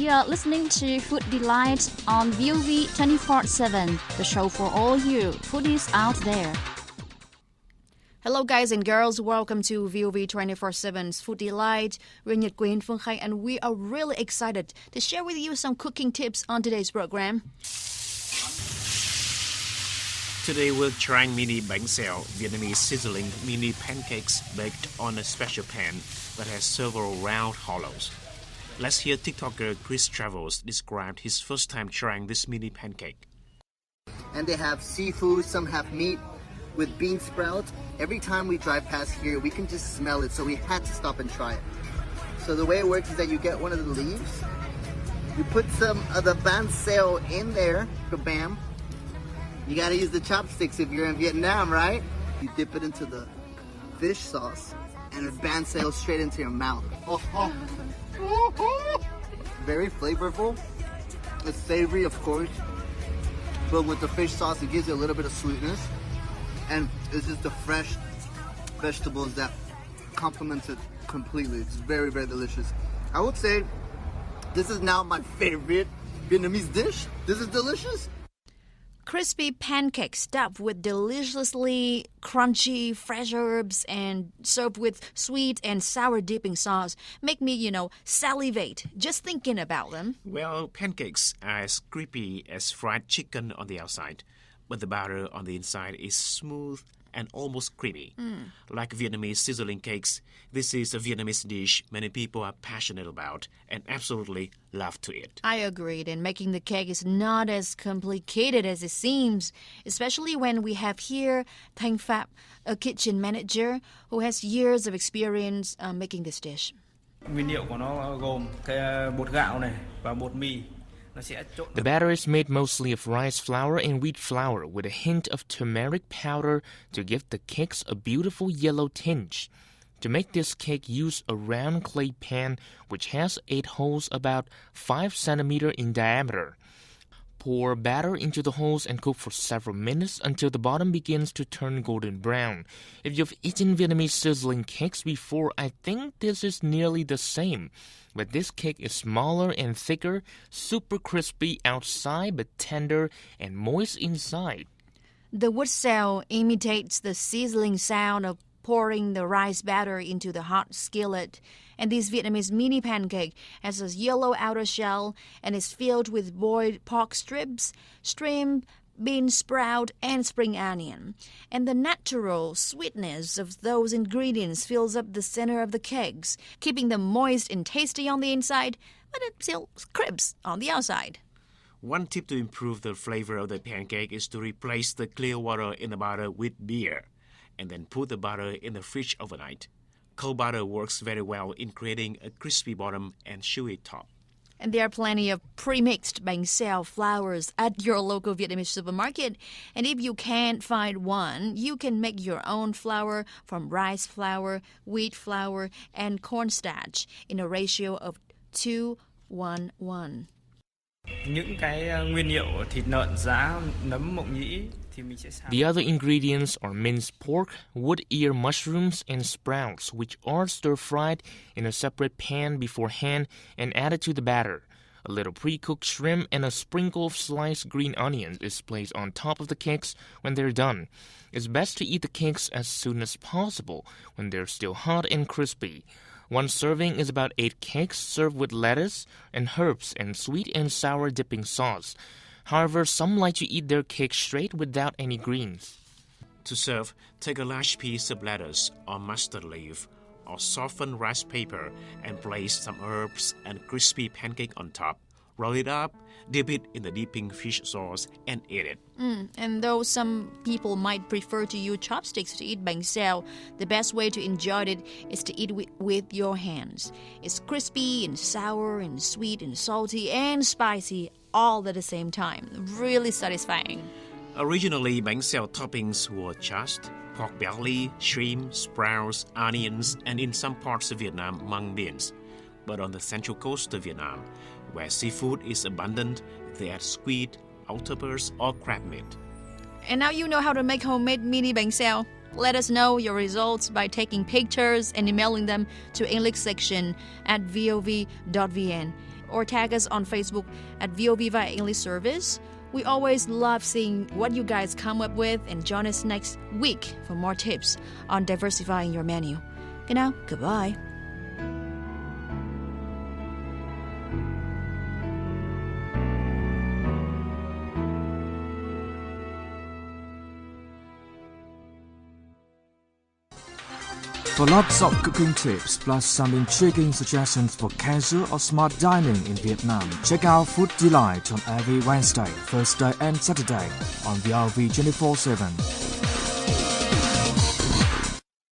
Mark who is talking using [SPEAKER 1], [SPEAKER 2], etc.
[SPEAKER 1] You are listening to Food Delight on VOV 24/7, the show for all you foodies out there. Hello guys and girls, welcome to VOV 24/7's Food Delight. We're Nhật Quỳnh, Phương Khai, and we are really excited to share with you some cooking tips on today's program.
[SPEAKER 2] Today we're trying mini bánh xèo, Vietnamese sizzling mini pancakes baked on a special pan that has several round hollows. Let's hear TikToker Chris Travels describe his first time trying this mini pancake.
[SPEAKER 3] And they have seafood, some have meat with bean sprouts. Every time we drive past here, we can just smell it, so we had to stop and try it. So the way it works is that you get one of the leaves, you put some of the bánh xèo in there, kabam. You gotta use the chopsticks if you're in Vietnam, right? You dip it into the fish sauce, and the bánh xèo straight into your mouth. Very flavorful. It's savory, of course, but with the fish sauce, it gives you a little bit of sweetness. And it's just the fresh vegetables that complement it completely. It's very, very delicious. I would say this is now my favorite Vietnamese dish. This is delicious.
[SPEAKER 1] Crispy pancakes stuffed with deliciously crunchy fresh herbs and served with sweet and sour dipping sauce make me, salivate just thinking about them.
[SPEAKER 2] Well, pancakes are as crispy as fried chicken on the outside, but the batter on the inside is smooth and almost creamy. Like Vietnamese sizzling cakes, this is a Vietnamese dish many people are passionate about and absolutely love to eat.
[SPEAKER 1] I agreed, and making the cake is not as complicated as it seems, especially when we have here Thanh Phap, a kitchen manager who has years of experience making this dish.
[SPEAKER 4] Nguyên liệu của nó gồm cái bột gạo này và bột mì.
[SPEAKER 5] The batter is made mostly of rice flour and wheat flour with a hint of turmeric powder to give the cakes a beautiful yellow tinge. To make this cake, use a round clay pan which has 8 holes about 5 centimeters in diameter. Pour batter into the holes and cook for several minutes until the bottom begins to turn golden brown. If you've eaten Vietnamese sizzling cakes before, I think this is nearly the same. But this cake is smaller and thicker, super crispy outside but tender and moist inside.
[SPEAKER 1] The wood cell imitates the sizzling sound of pouring the rice batter into the hot skillet. And this Vietnamese mini pancake has a yellow outer shell and is filled with boiled pork strips, shrimp, bean sprout, and spring onion. And the natural sweetness of those ingredients fills up the center of the cakes, keeping them moist and tasty on the inside, but it still crisp on the outside.
[SPEAKER 2] One tip to improve the flavor of the pancake is to replace the clear water in the batter with beer, and then put the butter in the fridge overnight. Cold butter works very well in creating a crispy bottom and chewy top.
[SPEAKER 1] And there are plenty of pre-mixed bánh xèo flours at your local Vietnamese supermarket. And if you can't find one, you can make your own flour from rice flour, wheat flour, and cornstarch in a ratio of 2:1:1.
[SPEAKER 4] Những cái nguyên liệu thịt lợn, giá, nấm mộng nhĩ thì mình sẽ
[SPEAKER 5] The other ingredients are minced pork, wood ear mushrooms, and sprouts, which are stir-fried in a separate pan beforehand and added to the batter. A little pre-cooked shrimp and a sprinkle of sliced green onions is placed on top of the cakes when they're done. It's best to eat the cakes as soon as possible when they're still hot and crispy. One serving is about 8 cakes served with lettuce and herbs and sweet and sour dipping sauce. However, some like to eat their cake straight without any greens.
[SPEAKER 2] To serve, take a large piece of lettuce or mustard leaf or softened rice paper and place some herbs and crispy pancake on top. Roll it up, dip it in the dipping fish sauce, and eat it.
[SPEAKER 1] And though some people might prefer to use chopsticks to eat bánh xèo, the best way to enjoy it is to eat with your hands. It's crispy and sour and sweet and salty and spicy all at the same time. Really satisfying.
[SPEAKER 2] Originally, bánh xèo toppings were just pork belly, shrimp, sprouts, onions, and in some parts of Vietnam, mung beans. But on the central coast of Vietnam, where seafood is abundant, they add squid, octopus, or crab meat.
[SPEAKER 1] And now you know how to make homemade mini bánh xèo. Let us know your results by taking pictures and emailing them to English section at vov.vn. or tag us on Facebook at VOViva English Service. We always love seeing what you guys come up with, and join us next week for more tips on diversifying your menu. Good now, goodbye.
[SPEAKER 6] For lots of cooking tips plus some intriguing suggestions for casual or smart dining in Vietnam, check out Food Delight on every Wednesday, Thursday and Saturday on VRV 24/7.